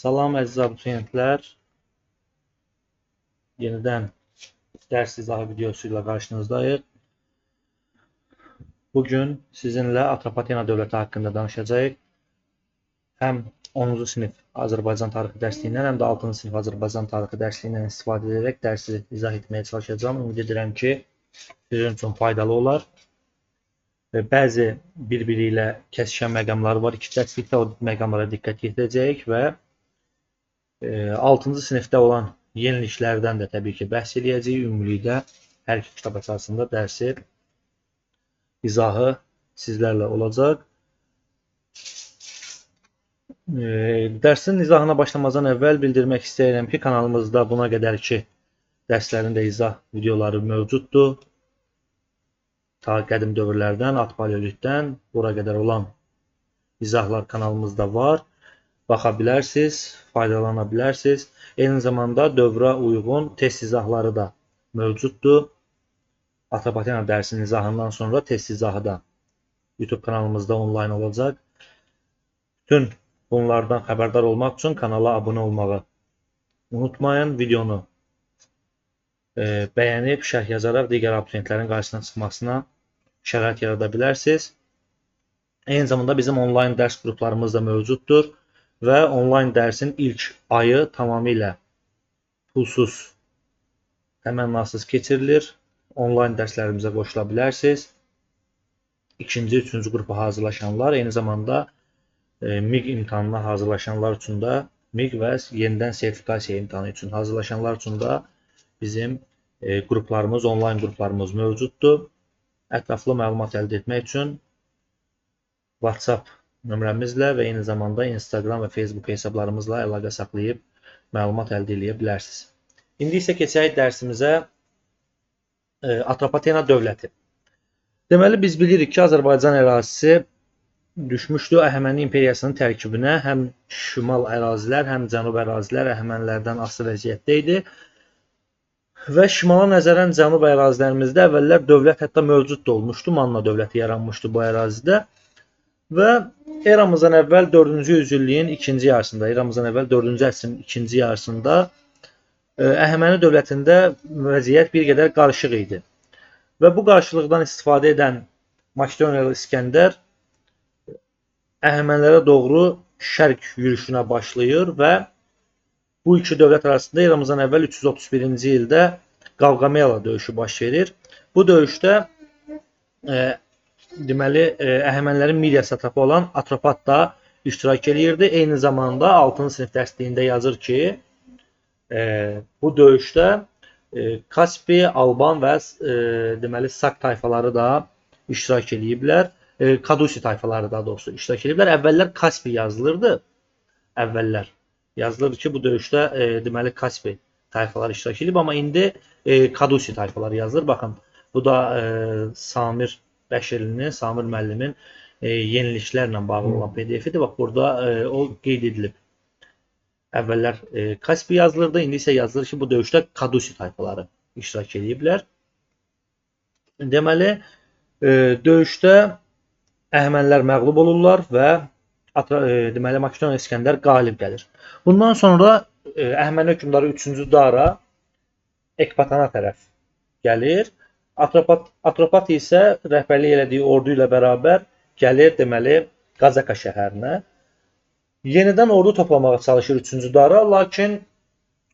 Salam əziz abituriyentlər. Yenidən dərs izahı videosu ilə qarşınızdayıq. Bugün sizinlə Atropatena dövləti haqqında danışacağıq. Həm 10-cu sinif Azərbaycan tarixi dərsliyindən, həm də 6-cı sinif Azərbaycan tarixi dərsliyindən istifadə edərək dərsi izah etməyə çalışacağım. Ümid edirəm ki, sizin üçün faydalı olar. Bəzi bir-biri ilə kəsişən məqamları var. İki dərslikdə o məqamlara diqqət yetirəcəyik və 6-cı sinifdə olan yeniliklərdən də təbii ki bəhs edəcəyik. Ümumilikdə hər iki kitab əsasında dərsi izahı sizlərlə olacaq. Dərsin izahına başlamazdan əvvəl bildirmək istəyirəm ki, kanalımızda buna qədərki dərslərin də izah videoları mövcuddur. Ta qədim dövrlərdən, at paleolitdən bura qədər olan izahlar kanalımızda var. Baxa bilərsiniz, faydalana bilərsiniz. Eyni zamanda dövrə uyğun test izahları da mövcuddur. Atropatena dərsinin izahından sonra test izahı da YouTube kanalımızda onlayn olacaq. Bütün bunlardan xəbərdar olmaq üçün kanala abunə olmağı unutmayın. Videonu bəyənib, şərh yazaraq digər abituriyentlərin qarşısına çıxmasına şərait yarada bilərsiniz. Eyni zamanda bizim onlayn dərs qruplarımız da mövcuddur və onlayn dərsin ilk ayı tamamilə pulsuz, təmənnasız keçirilir. Onlayn dərslərimizə qoşula bilərsiniz. İkinci, üçüncü qrupa hazırlaşanlar, eyni zamanda MİQ imtahanına hazırlaşanlar üçün də, MİQ və yenidən sertifikasiya imtahanı üçün hazırlaşanlar üçün də bizim qruplarımız, onlayn qruplarımız mövcuddur. Ətraflı məlumat əldə etmək üçün WhatsApp nömrəmizlə və eyni zamanda Instagram və Facebook hesablarımızla əlaqə saxlayıb məlumat əldə edə bilərsiniz. İndi isə keçək dərsimizə. Atropatena dövləti. Deməli, biz bilirik ki, Azərbaycan ərazisi düşmüşdü Əhəməni imperiyasının tərkibinə. Həm şimal ərazilər, həm cənub ərazilər Əhəmənilərdən asılı vəziyyətdə idi. Və şimala nəzərən cənub ərazilərimizdə əvvəllər dövlət hətta mövcud da olmuşdu. Manna dövləti yaranmışdı bu ərazidə. Və eramızdan əvvəl 4-cü yüzilliyin ikinci yarısında, eramızdan əvvəl 4-cü əsrin ikinci yarısında Əhəməni dövlətində vəziyyət bir qədər qarışıq idi. Və bu qarşılıqdan istifadə edən Makedoniyalı İskəndər Əhəmənilərə doğru şərq yürüşünə başlayır və bu iki dövlət arasında eramızdan əvvəl 331-ci ildə Qavqamela döyüşü baş verir. Bu döyüşdə deməli Əhəmənilərin Midiya satrapı olan Atropat da iştirak edirdi. Eyni zamanda 6-cı sinif dərsliyində yazır ki, bu döyüşdə Kaspi, Alban və deməli Sak tayfaları da iştirak ediblər. Kadusi tayfaları daha doğrusu iştirak ediblər. Əvvəllər Kaspi yazılırdı. Əvvəllər yazılırdı ki, bu döyüşdə deməli Kaspi tayfaları iştirak edib, amma indi Kadusi tayfaları yazılır. Baxın, bu da Samir Bəşirlinin, Samir müəllimin yeniliklərlə bağlı olan PDF-idir. Bax, burada o qeyd edilib. Əvvəllər Kaspi yazılırdı, indi isə yazılır ki, bu döyüşdə Kadusi tayfaları iştirak ediblər. Deməli, döyüşdə Əhəmənilər məğlub olurlar və deməli Makedoniya İskəndər qalib gəlir. Bundan sonra Əhəməni hökmdarı 3-cü Dara Ekbatana tərəf gəlir. Atropat isə rəhbərlik elədiyi ordu ilə bərabər gəlir deməli Qazaka şəhərinə. Yenidən ordu toplamağa çalışır 3-cü Dara, lakin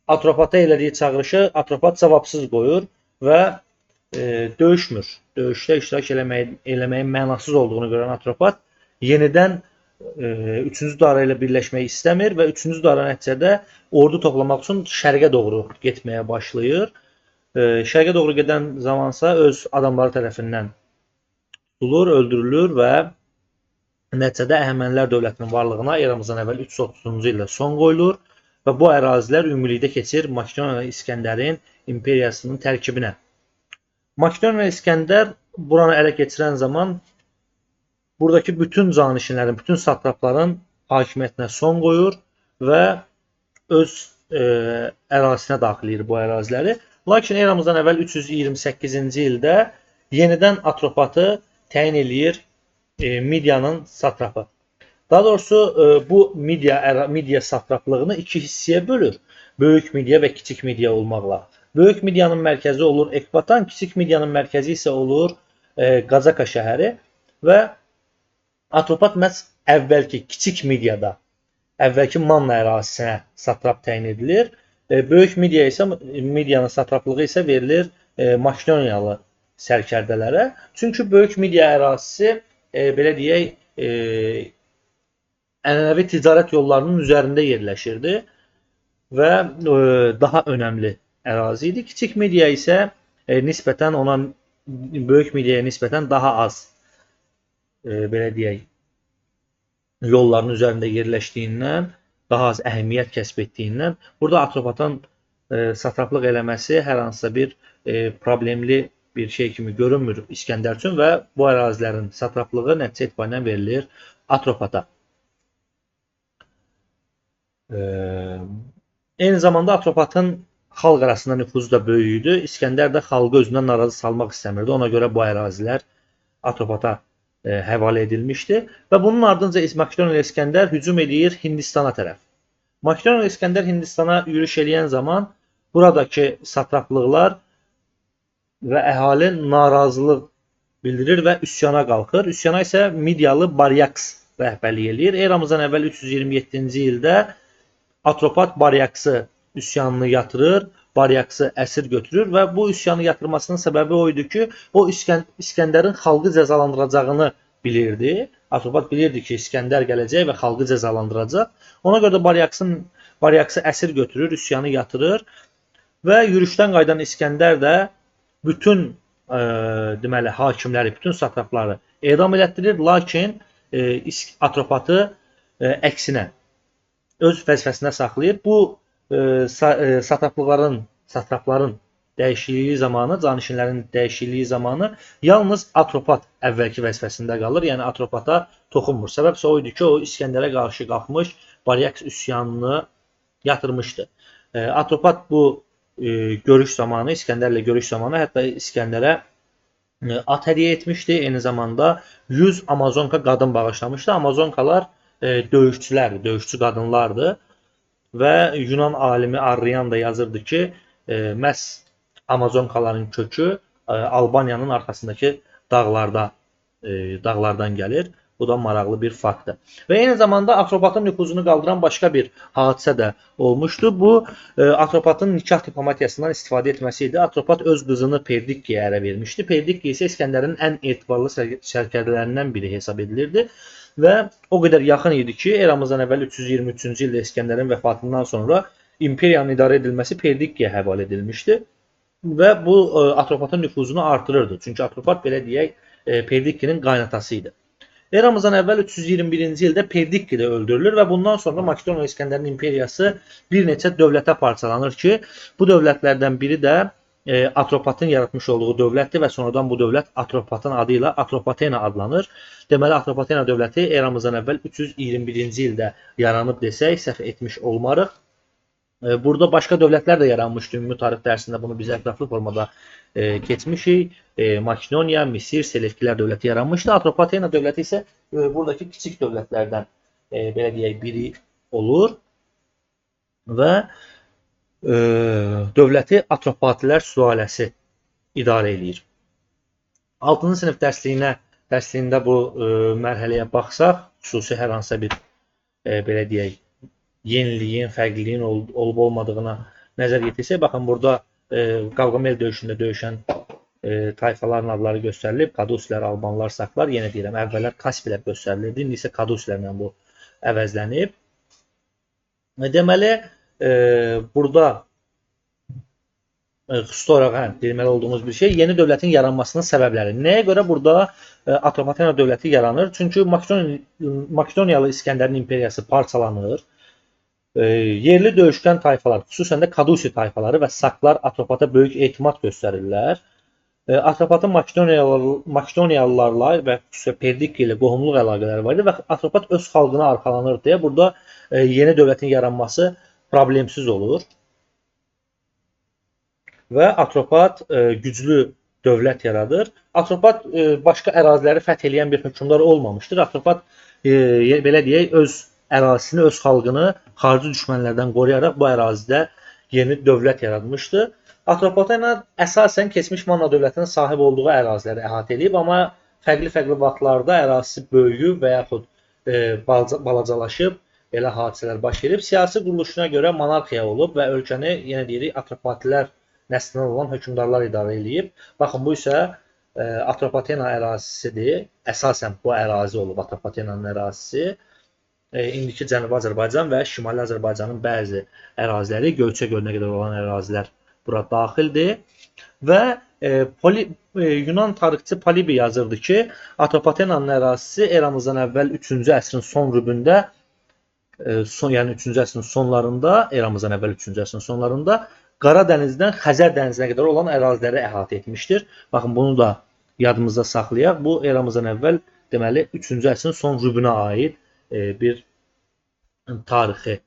Atropata elədiyi çağırışı Atropat cavabsız qoyur və döyüşmür. Döyüşdə iştirak eləməyin mənasız olduğunu görən Atropat yenidən 3-cü Dara ilə birləşmək istəmir və 3-cü Dara nəticədə ordu toplamaq üçün şərqə doğru getməyə başlayır. Şərqə doğru gedən zamansa öz adamları tərəfindən tutulur, öldürülür və nəticədə Əhəmənilər dövlətinin varlığına eramızdan əvvəl 330-cu ildə son qoyulur və bu ərazilər ümumilikdə keçir Makedoniya İskəndərin imperiyasının tərkibinə. Makedoniya İskəndər buranı ələ keçirən zaman buradakı bütün canişinlərin, bütün satrapların hakimiyyətinə son qoyur və öz ərazisinə daxil edir bu əraziləri. Lakin eramızdan əvvəl 328-ci ildə yenidən Atropatı təyin eləyir Midiyanın satrapı. Daha doğrusu bu media satraplığını iki hissəyə bölür. Böyük media və kiçik media olmaqla. Böyük medianın mərkəzi olur Ekbatan, kiçik medianın mərkəzi isə olur Qazaka şəhəri və Atropat məhz əvvəlki kiçik mediada, əvvəlki Manna ərazisinə satrap təyin edilir. Böyük medianın satraplığı isə verilir Makedoniyalı sərkərdələrə. Çünki böyük media ərazisi belə deyək ənənəvi ticarət yollarının üzərində yerləşirdi və daha önəmli ərazi idi. Kiçik media isə nisbətən ona böyük mediaya nisbətən daha az belə deyək yolların üzərində yerləşdiyindən, daha az əhəmiyyət kəsb etdiyindən burada Atropatın satraplıq eləməsi hər hansısa bir problemli bir şey kimi görünmür İskəndər üçün və bu ərazilərin satraplığı nəticə etibarilə verilir Atropata. Eyni zamanda Atropatın xalq arasında nüfuzu da böyük idi. İskəndər də xalqı özündən narazı salmaq istəmirdi. Ona görə bu ərazilər Atropata həvalə edilmişdi və bunun ardınca Makedoniyalı İskəndər hücum edir Hindistana tərəf. Makedoniyalı İskəndər Hindistana yürüş edən zaman buradakı satraplıqlar və əhali narazılıq bildirir və üsyana qalxır. Üsyana isə Midiyalı Baryaks rəhbərlik eləyir. Eramızdan əvvəl 327-ci ildə Atropat Baryaksı üsyanını yatırır, Baryaksı əsir götürür və bu üsyanı yatırmasının səbəbi o idi ki, o İskəndərin xalqı cəzalandıracağını bilirdi. Atropat bilirdi ki, İskəndər gələcək və xalqı cəzalandıracaq. Ona görə də Baryaksı əsir götürür, üsyanı yatırır və yürüşdən qayıdan İskəndər də bütün deməli hakimləri, bütün satrapları edam elətdirir, lakin Atropatı əksinə öz vəzifəsində saxlayır. Bu satrapların dəyişikliyi zamanı, canişinlərin dəyişikliyi zamanı yalnız Atropat əvvəlki vəzifəsində qalır. Yəni Atropata toxunmur. Səbəb isə o idi ki, o İskəndərə qarşı qalxmış Baryaks üsyanını yatırmışdı. Atropat bu görüş zamanı, İskəndərlə görüş zamanı hətta İskəndərə at hədiyyə etmişdi. Eyni zamanda 100 Amazonka qadın bağışlamışdı. Amazonkalar döyüşçülərdir, döyüşçü qadınlardır və Yunan alimi Arrian da yazırdı ki, məhz Amazonkaların kökü Albaniyanın arxasındakı dağlardan gəlir. Bu da maraqlı bir faktdır. Və eyni zamanda Atropatın nüfuzunu qaldıran başqa bir hadisə də olmuşdu. Bu Atropatın nikah diplomatiyasından istifadə etməsi idi. Atropat öz qızını Perdikkiyə ərə vermişdi. Perdikki isə İskəndərin ən etibarlı sərkərdələrindən biri hesab edilirdi. Və o qədər yaxın idi ki, eramızdan əvvəl 323-cü ildə İskəndərin vəfatından sonra imperiyanın idarə edilməsi Perdikkiyə həvalə edilmişdi və bu Atropatın nüfuzunu artırırdı. Çünki Atropat belə deyək Perdikkinin qaynatası idi. Eramızdan əvvəl 321-ci ildə Perdikki də öldürülür və bundan sonra Makedoniya İskəndərin imperiyası bir neçə dövlətə parçalanır ki, bu dövlətlərdən biri də Atropatın yaratmış olduğu dövlətdir və sonradan bu dövlət Atropatın adı ilə Atropatena adlanır. Deməli, Atropatena dövləti eramızdan əvvəl 321-ci ildə yaranıb desək, səhv etmiş olmarıq. Burada başqa dövlətlər də yaranmışdı. Ümumi tarix dərsində bunu biz ətraflı formada keçmişik. Makedoniya, Misir, Selevkilər dövləti yaranmışdı. Atropatena dövləti isə buradakı kiçik dövlətlərdən belə deyək biri olur və dövləti Atropatilər sülaləsi idarə edir. 6-cı sinif dərsliyində bu mərhələyə baxsaq, xüsusi hər hansısa bir belə deyək yeniliyin, fərqliliyin olub-olmadığına nəzər yetirsək, baxın burada Qavqamel döyüşündə döyüşən tayfaların adları göstərilib. Kadusilər, Albanlar, Saklar. Yenə deyirəm, əvvəllər Kaspilər göstərilirdi. İndi isə Kadusilərlə bu əvəzlənib. Deməli, burada xüsusi olaraq deməli olduğumuz bir şey yeni dövlətin yaranmasının səbəbləri. Nəyə görə burada Atropatena dövləti yaranır? Çünki Makedoniyalı İskəndərin imperiyası parçalanır. Yerli döyüşkən tayfalar, xüsusən də Kadusi tayfaları və Saklar Atropata böyük etimad göstərirlər. Atropatın Makedoniyalılarla və xüsusən Perdikki ilə qohumluq əlaqələri var idi və Atropat öz xalqına arxalanır deyə burada yeni dövlətin yaranması problemsiz olur. Və Atropat güclü dövlət yaradır. Atropat başqa əraziləri fəth edən bir hökmdar olmamışdır. Atropat belə deyək, öz ərazisini, öz xalqını xarici düşmənlərdən qoruyaraq bu ərazidə yeni dövlət yaratmışdı. Atropatena əsasən keçmiş Manna dövlətinin sahib olduğu əraziləri əhatə edib, amma fərqli-fərqli vaxtlarda ərazisi böyüyüb və yaxud balacalaşıb, belə hadisələr baş verib. Siyasi quruluşuna görə monarxiya olub və ölkəni, yenə deyirik, Atropatilər nəslindən olan hökmdarlar idarə edib. Baxın, bu isə Atropatena ərazisidir. Əsasən bu ərazi olub Atropatenanın ərazisi. İndiki Cənubi Azərbaycan və Şimali Azərbaycanın bəzi əraziləri, Göyçə gölünə qədər olan ərazilər bura daxildir. Və Yunan tarixçi Polibi yazırdı ki, Atropatenanın ərazisi eramızdan əvvəl 3-cü əsrin son rübündə, yəni 3-cü əsrin sonlarında, eramızdan əvvəl 3-cü əsrin sonlarında Qara dənizdən Xəzər dənizinə qədər olan əraziləri əhatə etmişdir. Baxın, bunu da yadımızda saxlayaq. Bu eramızdan əvvəl deməli 3-cü əsrin son rübünə aid bir tarixi,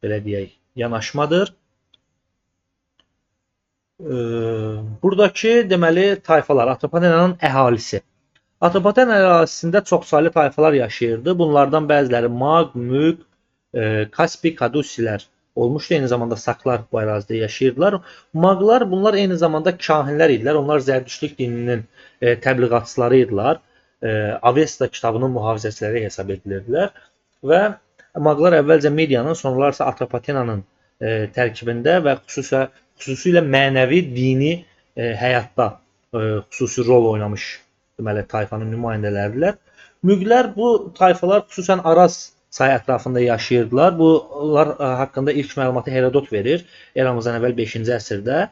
belə deyək, yanaşmadır. Buradakı deməli tayfalar, Atropatenanın əhalisi. Atropatena ərazisində çoxsaylı tayfalar yaşayırdı. Bunlardan bəziləri Maq, Müq, Kaspi, Kadusilər olmuşdu. Eyni zamanda Saklar bu ərazidə yaşayırdılar. Maqlar, bunlar eyni zamanda kahinlər idilər. Onlar Zərdüştlük dininin təbliğatçıları idilər. Avesta kitabının mühafizəçiləri hesab edilirdilər. Və Maqlar əvvəlcə Midiyanın, sonralarsa Atropatenanın tərkibində və xüsusilə mənəvi, dini həyatda xüsusi rol oynamış deməli tayfanın nümayəndələridirlər. Müqlər bu tayfalar xüsusən Araz çayı ətrafında yaşayırdılar. Bunlar haqqında ilk məlumatı Herodot verir eramızdan əvvəl 5-ci əsrdə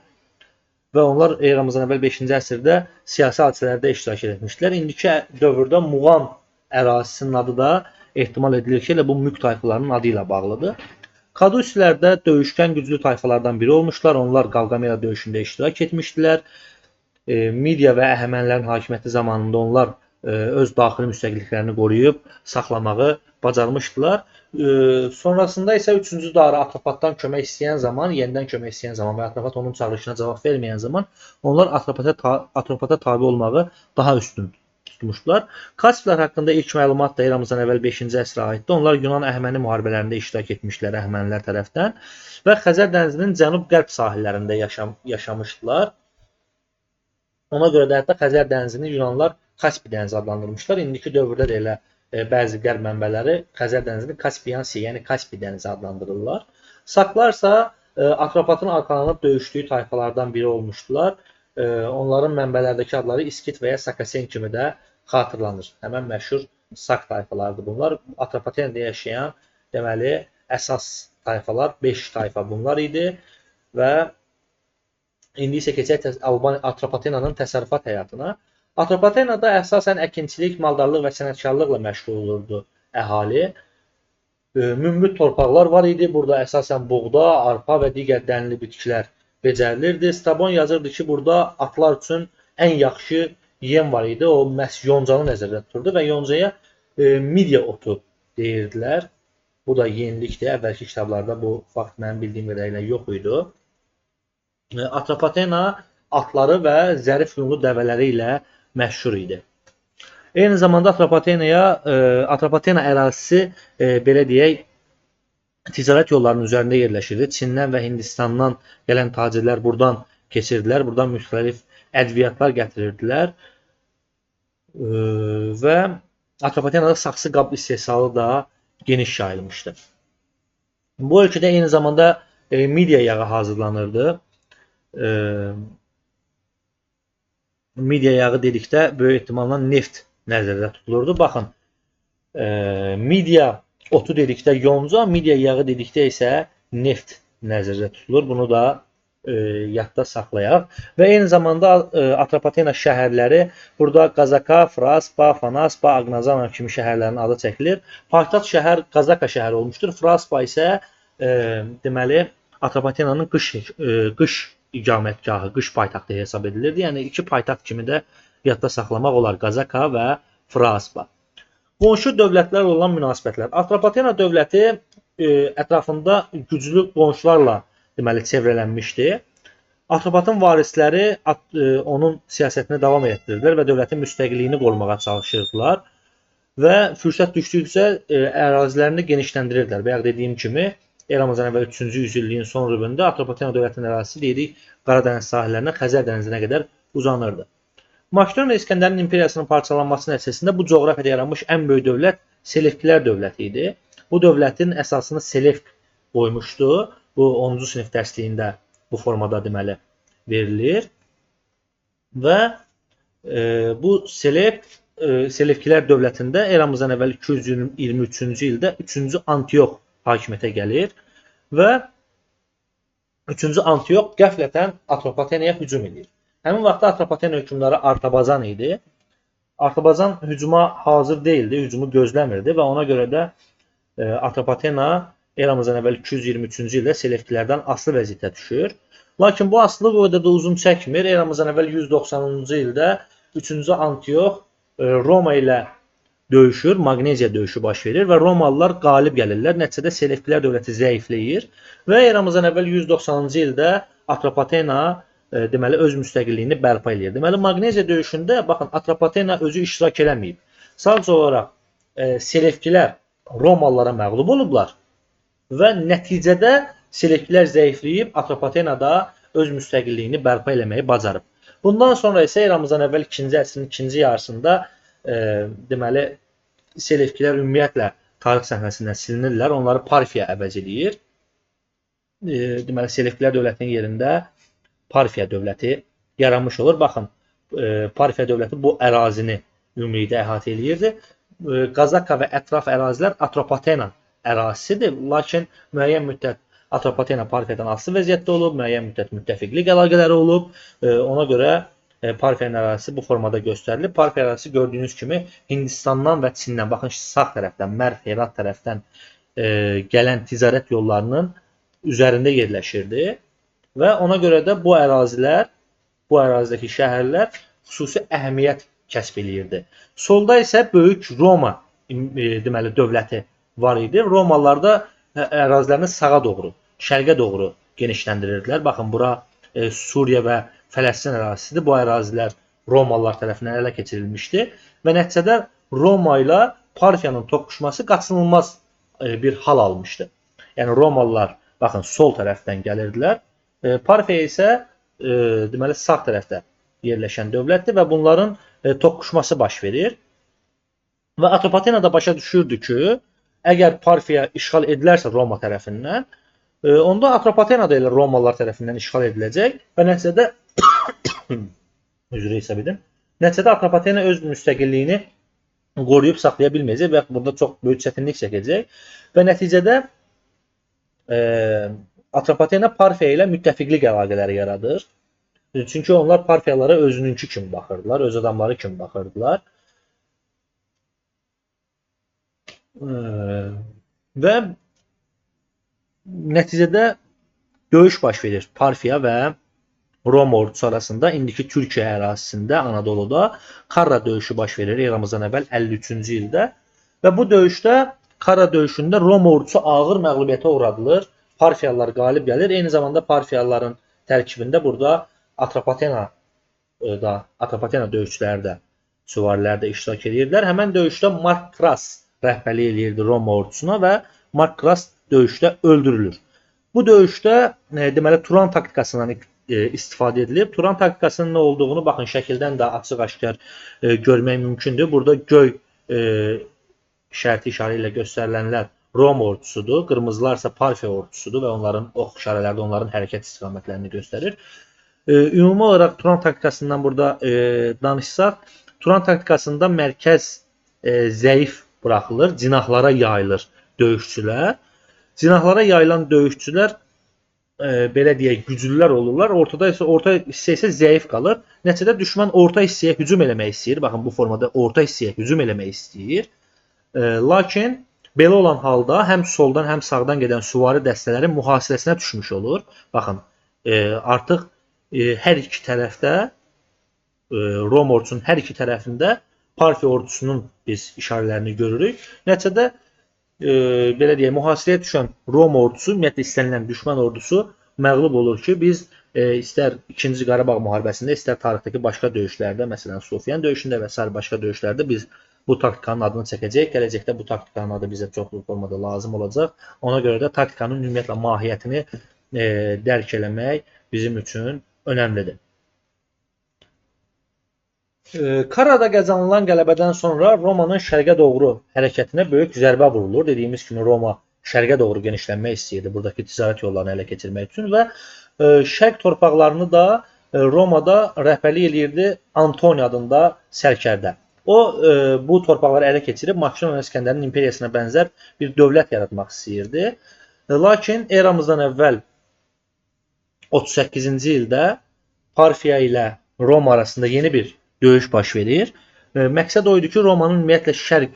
və onlar eramızdan əvvəl 5-ci əsrdə siyasi hadisələrdə iştirak etmişdilər. İndiki dövrdə Muğan ərazisinin adı da ehtimal edilir ki, elə bu Müq tayfalarının adı ilə bağlıdır. Kadusilər də döyüşkən güclü tayfalardan biri olmuşlar. Onlar Qavqamela döyüşündə iştirak etmişdilər. Midiya və Əhəmənilərin hakimiyyəti zamanında onlar öz daxili müstəqilliklərini qoruyub saxlamağı bacarmışdılar. Sonrasında isə 3-cü Dara Atropatdan kömək istəyən zaman, yenidən kömək istəyən zaman və Atropat onun çağırışına cavab verməyən zaman onlar Atropata tabe olmağı daha üstün tutmuşdular. Kasplər haqqında ilk məlumat da eramızdan əvvəl 5-ci əsrə aiddir. Onlar Yunan Əhəməni müharibələrində iştirak etmişlər Əhəmənilər tərəfdən və Xəzər dənizinin cənub-qərb sahillərində yaşamışdılar. Ona görə də hətta Xəzər dənizini Yunanlar Kaspi dənizi adlandırmışlar. İndiki dövrdə də elə bəzi qərb mənbələri Xəzər dənizini Kaspian Sea, yəni Kaspi dənizi adlandırırlar. Saklarsa Atropatın arxalanıb döyüşdüyü tayfalardan biri olmuşdular. Onların mənbələrdəki adları İskit və ya Sakasen kimi də xatırlanır. Həmən məşhur Sak tayfalardır bunlar. Atropatenada yaşayan deməli əsas tayfalar 5 tayfa bunlar idi və indi isə keçək Atropatenanın təsərrüfat həyatına. Atropatenada əsasən əkinçilik, maldarlıq və sənətkarlıqla məşğul olurdu əhali. Münbit torpaqlar var idi. Burada əsasən buğda, arpa və digər dənli bitkilər becərilirdi. Strabon yazırdı ki, burada atlar üçün ən yaxşı yem var idi. O məhz yoncanı nəzərdə tuturdu və yoncaya midya otu deyirdilər. Bu da yenilikdir. Əvvəlki kitablarda bu fakt mənim bildiyim qədərilə yox idi. Atropatena atları və zərif yunlu dəvələri ilə məşhur idi. Eyni zamanda Atropatena ərazisi belə deyək, ticarət yollarının üzərində yerləşirdi. Çindən və Hindistandan gələn tacirlər buradan keçirdilər. Buradan müxtəlif ədviyyatlar gətirirdilər. Və Atropatenada saxsı qab istehsalı da geniş yayılmışdı. Bu ölkədə eyni zamanda midya yağı hazırlanırdı. Midya yağı dedikdə böyük ehtimalla neft nəzərdə tutulurdu. Baxın, midya otu dedikdə yonca, midya yağı dedikdə isə neft nəzərdə tutulur. Bunu da yadda saxlayaq. Və eyni zamanda Atropatena şəhərləri, burada Qazaka, Fraspa, Fanaspa, Aqnazana kimi şəhərlərin adı çəkilir. Paytaxt şəhər Qazaka şəhəri olmuşdur. Fraspa isə deməli Atropatenanın qış iqamətgahı, qış paytaxtı hesab edilirdi. Yəni iki paytaxt kimi də yadda saxlamaq olar, Qazaka və Fraspa. Qonşu dövlətlərlə olan münasibətlər. Atropatena dövləti ətrafında güclü qonşularla deməli çevrələnmişdi. Atropatın varisləri onun siyasətini davam etdirdilər və dövlətin müstəqilliyini qorumağa çalışırdılar. və fürsət düşdükcə ərazilərini genişləndirirdilər. Bayaq dediyim kimi eramızdan əvvəl 3-cü yüzilliyin son rübündə Atropatena dövlətinin ərazisi deyirik Qaradəniz sahillərinə, Xəzər dənizinə qədər uzanırdı. Makedon və İskəndərin imperiyasının parçalanması nəticəsində bu coğrafiyada yaranmış ən böyük dövlət Selevkilər dövləti idi. Bu dövlətin əsasını Selevk qoymuşdu. Bu 10-cu sinif dərsliyində bu formada deməli verilir. Və bu Selevkilər dövlətində eramızdan əvvəl 223-cü ildə 3-cü Antiox hakimiyyətə gəlir və 3-cü Antiox qəflətən Atropatenaya hücum edir. Həmin vaxtda Atropatena hökmdarı Artabazan idi. Artabazan hücuma hazır değildi, hücumu gözləmirdi və ona görə də Atropatena eramızdan əvvəl 223-cü ildə Selevkilərdən asılı vəziyyətə düşür. Lakin bu asılılıq o qədər də uzun çəkmir. Eramızdan əvvəl 190-cı ildə 3-cü Antiox Roma ilə döyüşür, Magneziya döyüşü baş verir və Romalılar qalib gəlirlər. Nəticədə Selevkilər dövləti zəifləyir və eramızdan əvvəl 190-cı ildə Atropatena deməli öz müstəqilliyini bərpa edir. Deməli Magneziya döyüşündə baxın Atropatena özü iştirak eləməyib. Sadəcə olaraq Selevkilər Romalılara məğlub olublar və nəticədə Selevkilər zəifləyib Atropatena da öz müstəqilliyini bərpa eləməyi bacarıb. Bundan sonra isə eramızdan əvvəl 2-ci əsrin ikinci yarısında deməli Selevkilər ümumiyyətlə tarix səhnəsindən silinirlər. Onları Parfiya əvəz edir. Deməli Selevkilər dövlətinin yerində Parfiya dövləti yaranmış olur. Baxın, Parfiya dövləti bu ərazini ümumilikdə əhatə edirdi. Qazaka və ətraf ərazilər Atropatena ərazisidir. Lakin müəyyən müddət Atropatena Parfiyadan asılı vəziyyətdə olub, müəyyən müddət müttəfiqlik əlaqələri olub. Ona görə Parfiyanın ərazisi bu formada göstərilib. Parfiya ərazisi gördüyünüz kimi Hindistandan və Çindən, baxın sağ tərəfdən, Mərv, Herat tərəfdən gələn ticarət yollarının üzərində yerləşirdi. Və ona görə də bu ərazilər, bu ərazidəki şəhərlər xüsusi əhəmiyyət kəsb eləyirdi. Solda isə böyük Roma deməli dövləti var idi. Romalılar da ərazilərini sağa doğru, şərqə doğru genişləndirirdilər. Baxın, bura Suriya və Fələstin ərazisidir. Bu ərazilər Romalılar tərəfindən ələ keçirilmişdi və nəticədə Roma ilə Parfiyanın toqquşması qaçınılmaz bir hal almışdı. Yəni Romalılar baxın sol tərəfdən gəlirdilər. Parfiya isə deməli sağ tərəfdə yerləşən dövlətdir və bunların toqquşması baş verir. Və Atropatena da başa düşürdü ki, əgər Parfiya işğal edilərsə Roma tərəfindən, onda Atropatena da elə Romalılar tərəfindən işğal ediləcək və nəticədə üzrə hesab edin. Nəticədə Atropatena öz müstəqilliyini qoruyub saxlaya bilməyəcək və burada çox böyük çətinlik çəkəcək və nəticədə Atropatena Parfiya ilə müttəfiqlik əlaqələri yaradır. Çünki onlar Parfiyalara özününkü kimi baxırdılar, öz adamları kimi baxırdılar. Və nəticədə döyüş baş verir Parfiya və Roma ordusu arasında. İndiki Türkiyə ərazisində, Anadoluda Karra döyüşü baş verir eramızdan əvvəl 53-cü ildə. Və bu döyüşdə, Karra döyüşündə Roma ordusu ağır məğlubiyyətə uğradılır. Parfiyalılar qalib gəlir. Eyni zamanda Parfiyalıların tərkibində burada Atropatena döyüşçüləri də, süvarilər də iştirak edirdilər. Həmən döyüşdə Mark Kras rəhbərlik edirdi Roma ordusuna və Mark Kras döyüşdə öldürülür. Bu döyüşdə deməli Turan taktikasından istifadə edilib. Turan taktikasının nə olduğunu baxın şəkildən də açıq-aşkar görmək mümkündür. Burada göy işarəti işarə ilə göstərilənlər Roma ordusudur. Qırmızılar isə Parfiya ordusudur və onların ox işarələri də onların hərəkət istiqamətlərini göstərir. Ümumi olaraq Turan taktikasından burada danışsaq, Turan taktikasında mərkəz zəif buraxılır, cinahlara yayılır döyüşçülər. Cinahlara yayılan döyüşçülər belə deyək, güclülər olurlar. Orta hissə isə zəif qalır. Nəticədə düşmən orta hissəyə hücum eləmək istəyir. Baxın, bu formada orta hissəyə hücum eləmək istəyir. Lakin belə olan halda həm soldan, həm sağdan gedən süvari dəstələrin mühasirəsinə düşmüş olur. Baxın, artıq hər iki tərəfdə, Roma ordusunun hər iki tərəfində Parfiya ordusunun biz işarələrini görürük. Nəticədə belə deyək, mühasirəyə düşən Roma ordusu, ümumiyyətlə istənilən düşmən ordusu məğlub olur ki, biz istər 2-ci Qarabağ müharibəsində, istər tarixdəki başqa döyüşlərdə, məsələn Sofiyan döyüşündə və sair başqa döyüşlərdə biz bu taktikanın adını çəkəcək. Gələcəkdə bu taktikanın adı bizə çoxlu formada lazım olacaq. Ona görə də taktikanın ümumiyyətlə mahiyyətini dərk eləmək bizim üçün önəmlidir. Karada qazanılan qələbədən sonra Romanın şərqə doğru hərəkətinə böyük zərbə vurulur. Dediyimiz kimi Roma şərqə doğru genişlənmək istəyirdi buradakı ticarət yollarını ələ keçirmək üçün və şərq torpaqlarını da Romada rəhbərlik eləyirdi Antoni adında sərkərdə. O bu torpaqları ələ keçirib Maksimon İskəndərin imperiyasına bənzər bir dövlət yaratmaq istəyirdi. Lakin eramızdan əvvəl 38-ci ildə Parfiya ilə Roma arasında yeni bir döyüş baş verir. Məqsəd o idi ki, Romanın ümumiyyətlə şərq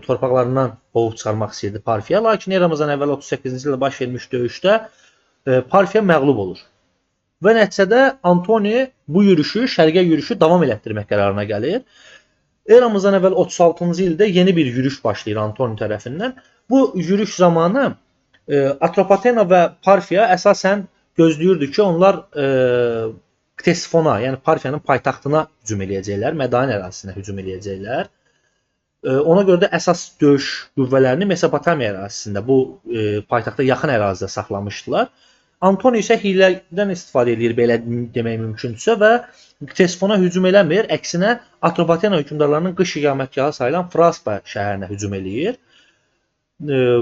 torpaqlarından qovub çıxarmaq istəyirdi Parfiya. Lakin eramızdan əvvəl 38-ci ildə baş vermiş döyüşdə Parfiya məğlub olur. Və nəticədə Antoni bu yürüşü, şərqə yürüşü davam elətdirmək qərarına gəlir. Eramızdan əvvəl 36-cı ildə yeni bir yürüş başlayır Antoni tərəfindən. Bu yürüş zamanı Atropatena və Parfiya əsasən gözləyirdi ki, onlar Ktesifona, yəni Parfiyanın paytaxtına hücum eləyəcəklər, Mədain ərazisinə hücum eləyəcəklər. Ona görə də əsas döyüş qüvvələrini Mesopotamiya ərazisində, bu paytaxta yaxın ərazidə saxlamışdılar. Antoni isə hilədən istifadə edir, belə demək mümkündürsə və Ktesifona hücum eləmir, əksinə Atropatena hökmdarlarının qış iqamətgahı sayılan Fraspa şəhərinə hücum eləyir.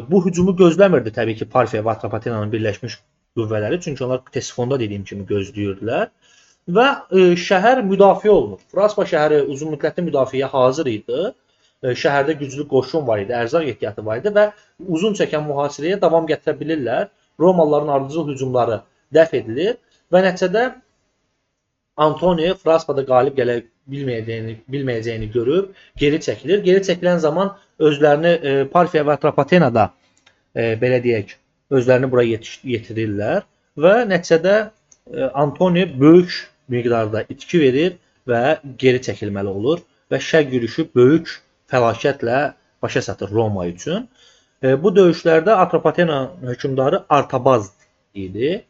Bu hücumu gözləmirdi təbii ki, Parfiya və Atropatenanın birləşmiş qüvvələri, çünki onlar Ktesifonda dediyim kimi gözləyirdilər. Və şəhər müdafiə olunur. Fraspa şəhəri uzun müddətli müdafiəyə hazır idi. Şəhərdə güclü qoşun var idi, ərzaq ehtiyatı var idi və uzun çəkən mühasirəyə davam gətirə bilirlər. Romalıların ardıcıl hücumları dəf edilir və nəticədə Antoni Fraspada qalib gələ bilməyəcəyini görüb geri çəkilir. Geri çəkilən zaman özlərini Parfiya və Atropatenada belə deyək, özlərini bura yetirirlər və nəticədə Antoni böyük miqdarda itki verir və geri çəkilməli olur və şərq yürüşü böyük fəlakətlə başa çatır Roma üçün. Bu döyüşlərdə Atropatena hökmdarı Artabazd idi.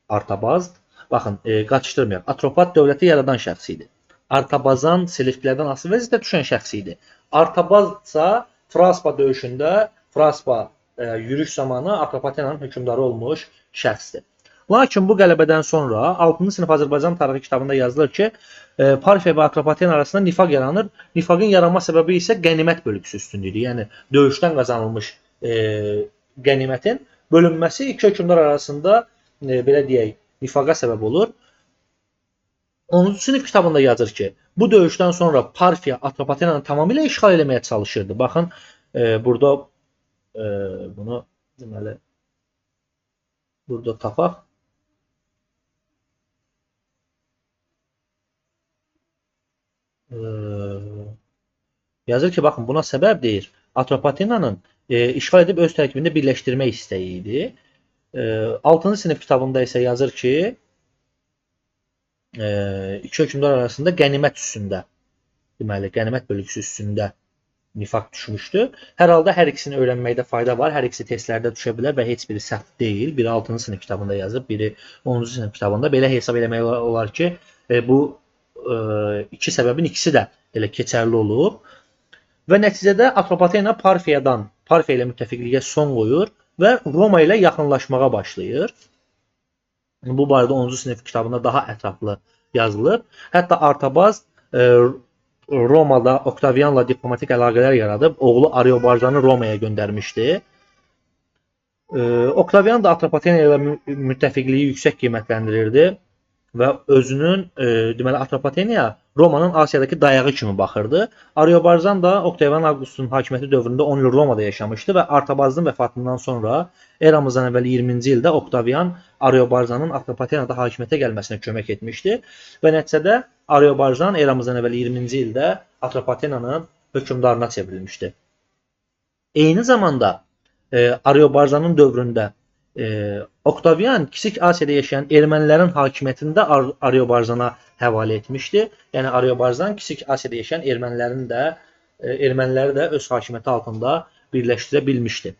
Artabazd, baxın, qaçışdırmayaq. Atropat dövləti yaradan şəxs idi. Artabazan Selevkilərdən asılı vəziyyətdə düşən şəxs idi. Artabazsa Fraspa döyüşündə, Fraspa yürüş zamanı Atropatenanın hökmdarı olmuş şəxsdir. Lakin bu qələbədən sonra 6-cı sinif Azərbaycan tarixi kitabında yazılır ki, Parfiya və Atropatena arasında nifaq yaranır. Nifaqın yaranma səbəbi isə qənimət bölgüsü üstünlüyüdür. Yəni döyüşdən qazanılmış qənimətin bölünməsi iki hökmdar arasında belə deyək, nifaqa səbəb olur. 10-cu sinif kitabında yazır ki, bu döyüşdən sonra Parfiya Atropatenanı tamamilə işğal eləməyə çalışırdı. Baxın, burada bunu deməli burada tapaq. Yazır ki, baxın, buna səbəb deyir. Atropatenanın işğal edib öz tərkibində birləşdirmək istəyi idi. 6-cı sinif kitabında isə yazır ki, iki hökmdar arasında qənimət üstündə, deməli, qənimət bölgüsü üstündə nifaq düşmüşdü. Hər halda hər ikisini öyrənməkdə fayda var. Hər ikisi testlərdə düşə bilər və heç biri səhv deyil. Biri 6-cı sinif kitabında yazıb, biri 10-cu sinif kitabında. Belə hesab eləmək olar ki, bu iki səbəbin ikisi də elə keçərli olub. Və nəticədə Atropatena Parfiya ilə müttəfiqliyə son qoyur və Roma ilə yaxınlaşmağa başlayır. Bu barədə 10-cu sinif kitabında daha ətraflı yazılıb. Hətta Artabaz Romada Oktavianla diplomatik əlaqələr yaradıb, oğlu Ariobarjanı Romaya göndərmişdi. Oktavian da Atropatena ilə müttəfiqliyi yüksək qiymətləndirirdi və özünün, deməli, Atropatenaya Romanın Asiyadakı dayağı kimi baxırdı. Ariobarjan da Oktavian Avqustun hakimiyyəti dövründə 10 il Romada yaşamışdı və Artabazın vəfatından sonra eramızdan əvvəl 20-ci ildə Oktavian Ariobarjanın Atropatenada hakimiyyətə gəlməsinə kömək etmişdi və nəticədə Ariobarjan eramızdan əvvəl 20-ci ildə Atropatenanın hökmdarına çevrilmişdi. Eyni zamanda Ariobarjanın dövründə Oktavian Kiçik Asiyada yaşayan ermənilərin hakimiyyətini də Ariobarjana həvalə etmişdi. Yəni Ariobarjan Kiçik Asiyada yaşayan erməniləri də öz hakimiyyəti altında birləşdirə bilmişdi.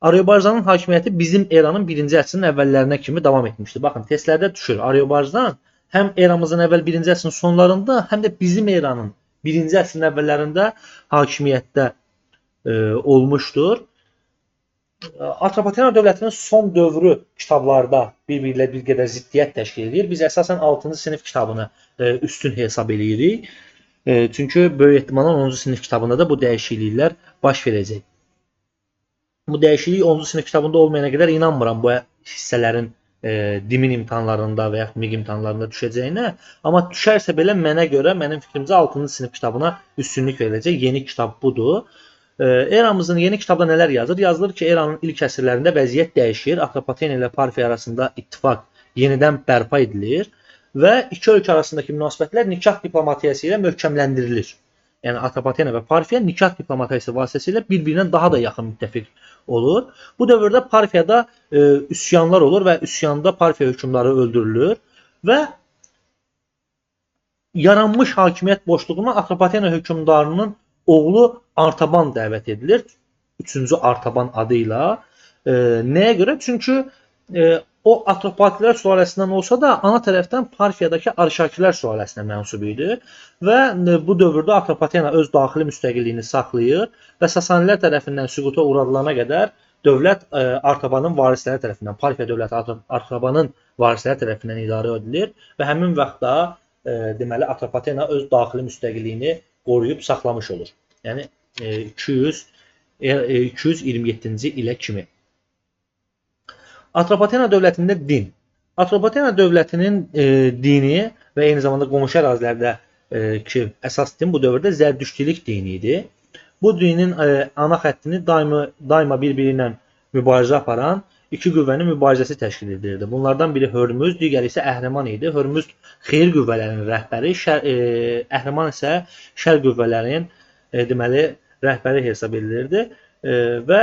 Ariobarjanın hakimiyyəti bizim eranın 1-ci əsrin əvvəllərinə kimi davam etmişdi. Baxın, testlərdə düşür. Ariobarjan həm eramızdan əvvəl 1-ci əsrin sonlarında, həm də bizim eranın 1-ci əsrin əvvəllərində hakimiyyətdə olmuşdur. Atropatena dövlətinin son dövrü kitablarda bir-biri ilə bir qədər ziddiyyət təşkil edir. Biz əsasən 6-cı sinif kitabını üstün hesab edirik. Çünki böyük ehtimalla 10-cu sinif kitabında da bu dəyişikliklər baş verəcək. Bu dəyişiklik 10-cu sinif kitabında olmayana qədər inanmıram bu hissələrin dimin imtahanlarında və ya MİQ imtahanlarında düşəcəyinə. Amma düşərsə belə mənə görə, mənim fikrimcə 6-cı sinif kitabına üstünlük veriləcək. Yeni kitab budur. Eramızın yeni kitabda nələr yazır? Yazılır ki, eranın ilk əsrlərində vəziyyət dəyişir. Atropatena ilə Parfiya arasında ittifaq yenidən bərpa edilir və iki ölkə arasındakı münasibətlər nikah diplomatiyası ilə möhkəmləndirilir. Yəni Atropatena və Parfiya nikah diplomatiyası vasitəsilə bir-birindən daha da yaxın müttəfiq olur. Bu dövrdə Parfiyada üsyanlar olur və üsyanda Parfiya hökmdarı öldürülür və yaranmış hakimiyyət boşluğuna Atropatena hökmdarının oğlu Artaban dəvət edilir. 3-cü Artaban adı ilə. Nəyə görə? Çünki o Atropatilər sülaləsindən olsa da ana tərəfdən Parfiyadakı Arşakilər sülaləsinə mənsub idi və bu dövrdə Atropatena öz daxili müstəqilliyini saxlayır və Sasanilər tərəfindən süquta uğradılana qədər dövlət Artabanın varisləri tərəfindən, Parfiya dövləti Artabanın varisləri tərəfindən idarə edilir və həmin vaxtda deməli Atropatena öz daxili müstəqilliyini qoruyub saxlamış olur. Yəni 227-ci ilə kimi. Atropatena dövlətində din. Atropatena dövlətinin dini və eyni zamanda qonşu ərazilərdə ki, əsas din bu dövrdə Zərdüştülük dini idi. Bu dinin ana xəttini daima bir-biri ilə mübarizə aparan iki qüvvənin mübarizəsi təşkil edirdi. Bunlardan biri Hörmüz, digəri isə Əhriman idi. Hörmüz xeyir qüvvələrinin rəhbəri, Əhriman isə şər qüvvələrinin deməli rəhbəri hesab edilirdi və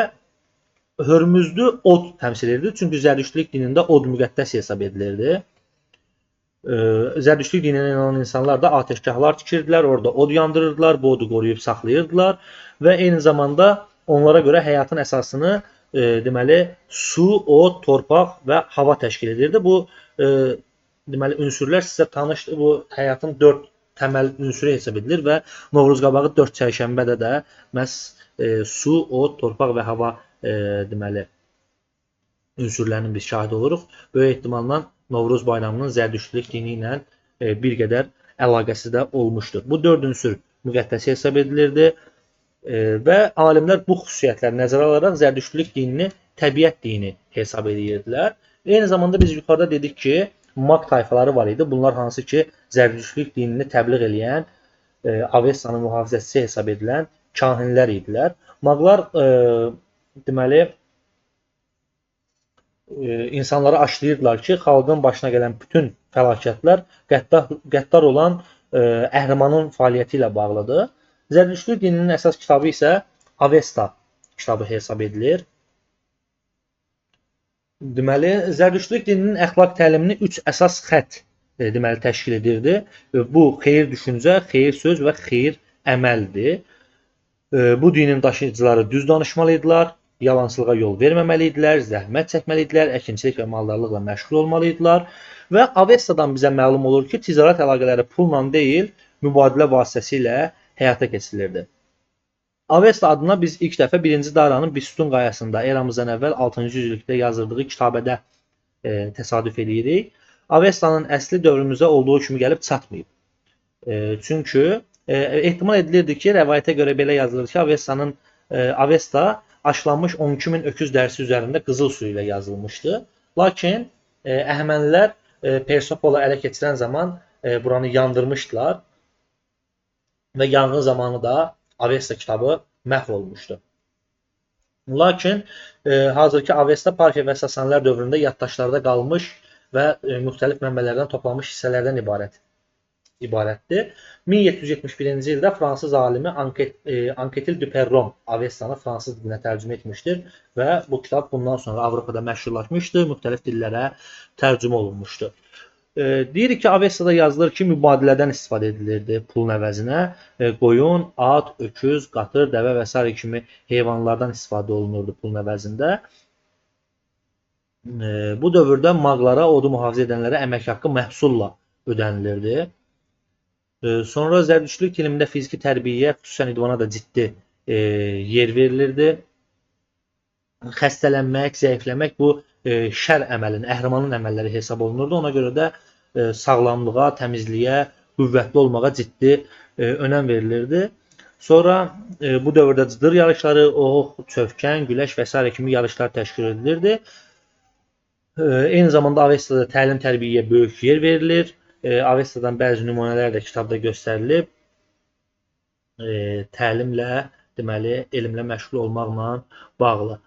Hörmüzdü od təmsil edirdi. Çünki Zərdüştülük dinində od müqəddəs hesab edilirdi. Zərdüştülük dininə inanan insanlar da atəşgahlar tikirdilər, orada od yandırırdılar, bu odu qoruyub saxlayırdılar və eyni zamanda onlara görə həyatın əsasını deməli su, od, torpaq və hava təşkil edirdi. Bu deməli ünsürlər sizə tanışdır. Bu həyatın 4 təməl ünsürü hesab edilir və Novruzqabağı 4 çərşənbədə də məhz su, od, torpaq və hava deməli ünsürlərinin biz şahid oluruq. Böyük ehtimalla Novruz bayramının Zərdüştülük dini ilə bir qədər əlaqəsi də olmuşdur. Bu 4 ünsür müqəddəs hesab edilirdi və alimlər bu xüsusiyyətləri nəzərə alaraq Zərdüştülük dinini təbiət dini hesab edirdilər. Eyni zamanda biz yuxarıda dedik ki, Maq tayfaları var idi. Bunlar hansı ki, Zərdüştülük dinini təbliğ edən, Avestanın mühafizəçisi hesab edilən kahinlər idilər. Maqlar deməli insanları aşlayırdılar ki, xalqın başına gələn bütün fəlakətlər qəddar olan Əhrimanın fəaliyyəti ilə bağlıdır. Zərdüştülük dininin əsas kitabı isə Avesta kitabı hesab edilir. Deməli, Zərdüştülük dininin əxlaq təlimini 3 əsas xətt deməli təşkil edirdi. Bu xeyir düşüncə, xeyir söz və xeyir əməldir. Bu dinin daşıyıcıları düz danışmalıydılar, yalançılığa yol verməməli idilər, zəhmət çəkməli idilər, əkinçilik və maldarlıqla məşğul olmalı idilər və Avestadan bizə məlum olur ki, ticarət əlaqələri pulla deyil, mübadilə vasitəsilə həyata keçirilirdi. Avesta adına biz ilk dəfə 1-ci Daranın Bistun qayasında eramızdan əvvəl 6-cı yüzillikdə yazıldığı kitabədə təsadüf edirik. Avestanın əsli dövrümüzə olduğu kimi gəlib çatmayıb. Çünki ehtimal edilirdi ki, rəvayətə görə belə yazılır ki, Avesta aşlanmış 12.000 öküz dərisi üzərində qızıl suyu ilə yazılmışdı. Lakin Əhəmənilər Persopolu ələ keçirən zaman buranı yandırmışdılar və yanğın zamanı da Avesta kitabı məhv olmuşdu. Lakin hazırki Avesta Parfiya və Sasanilər dövründə yaddaşlarda qalmış və müxtəlif mənbələrdən toplanmış hissələrdən ibarətdir. 1771-ci ildə fransız alimi Anquetil du Perron Avestanı fransız dilinə tərcümə etmişdir və bu kitab bundan sonra Avropada məşhurlaşmışdır, müxtəlif dillərə tərcümə olunmuşdur. Deyirik ki, Avestada yazılır ki, mübadilədən istifadə edilirdi pulun əvəzinə. Qoyun, at, öküz, qatır, dəvə və s. kimi heyvanlardan istifadə olunurdu pulun əvəzində. Bu dövrdə maqlara, odu mühafizə edənlərə əmək haqqı məhsulla ödənilirdi. Sonra Zərdüştlük elmində fiziki tərbiyəyə, xüsusən idmana da ciddi yer verilirdi. Xəstələnmək, zəifləmək bu şər əməlin, əhrəmanın əməlləri hesab olunurdu. Ona görə də sağlamlığa, təmizliyə, qüvvətli olmağa ciddi önəm verilirdi. Sonra bu dövrdə cıdır yarışları, ox, çövkən, güləş və s. kimi yarışlar təşkil edilirdi. Eyni zamanda Avestada təlim tərbiyəyə böyük yer verilir. Avestadan bəzi nümunələr də kitabda göstərilib. Təlimlə, deməli, elmlə məşğul olmaqla bağlı.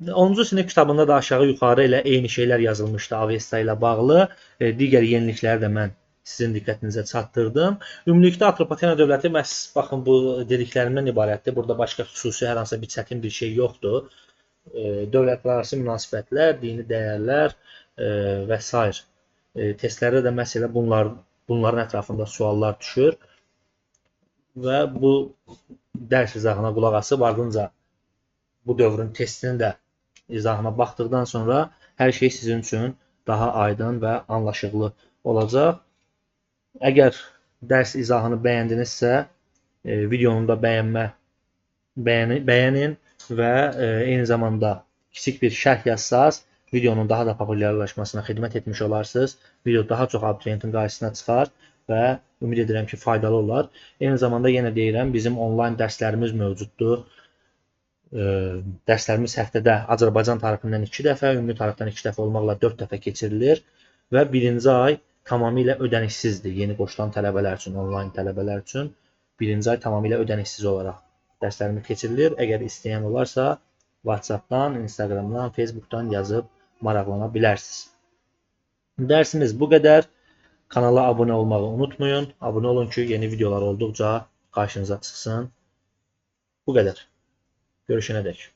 10-cu sinif kitabında da aşağı-yuxarı elə eyni şeylər yazılmışdı Avesta ilə bağlı. Digər yenilikləri də mən sizin diqqətinizə çatdırdım. Ümumilikdə Atropatena dövləti məhz baxın bu dediklərimdən ibarətdir. Burada başqa xüsusi hər hansı bir çətin bir şey yoxdur. Dövlətlərarası münasibətlər, dini dəyərlər və s. Testlərdə də məsələ bunların ətrafında suallar düşür və bu dərs izahına qulaq asıb ardınca bu dövrün testinin də izahına baxdıqdan sonra hər şey sizin üçün daha aydın və anlaşıqlı olacaq. Əgər dərs izahını bəyəndinizsə, videonu da bəyənin və eyni zamanda kiçik bir şərh yazsaz, videonun daha da populyarlaşmasına xidmət etmiş olarsınız. Video daha çox abituriyentin qarşısına çıxar və ümid edirəm ki, faydalı olar. Eyni zamanda yenə deyirəm, bizim onlayn dərslərimiz mövcuddur. Dərslərimiz həftədə Azərbaycan tarixindən 2 dəfə, ümumi tarixdən 2 dəfə olmaqla 4 dəfə keçirilir və birinci ay tamamilə ödənişsizdir. Yeni qoşulan tələbələr üçün, onlayn tələbələr üçün birinci ay tamamilə ödənişsiz olaraq dərslərimiz keçirilir. Əgər istəyən olarsa, WhatsApp-dan, Instagram-dan, Facebook-dan yazıb maraqlana bilərsiniz. Dərsimiz bu qədər. Kanala abunə olmağı unutmayın. Abunə olun ki, yeni videolar olduqca qarşınıza çıxsın. Bu qədər. Görüşənədək.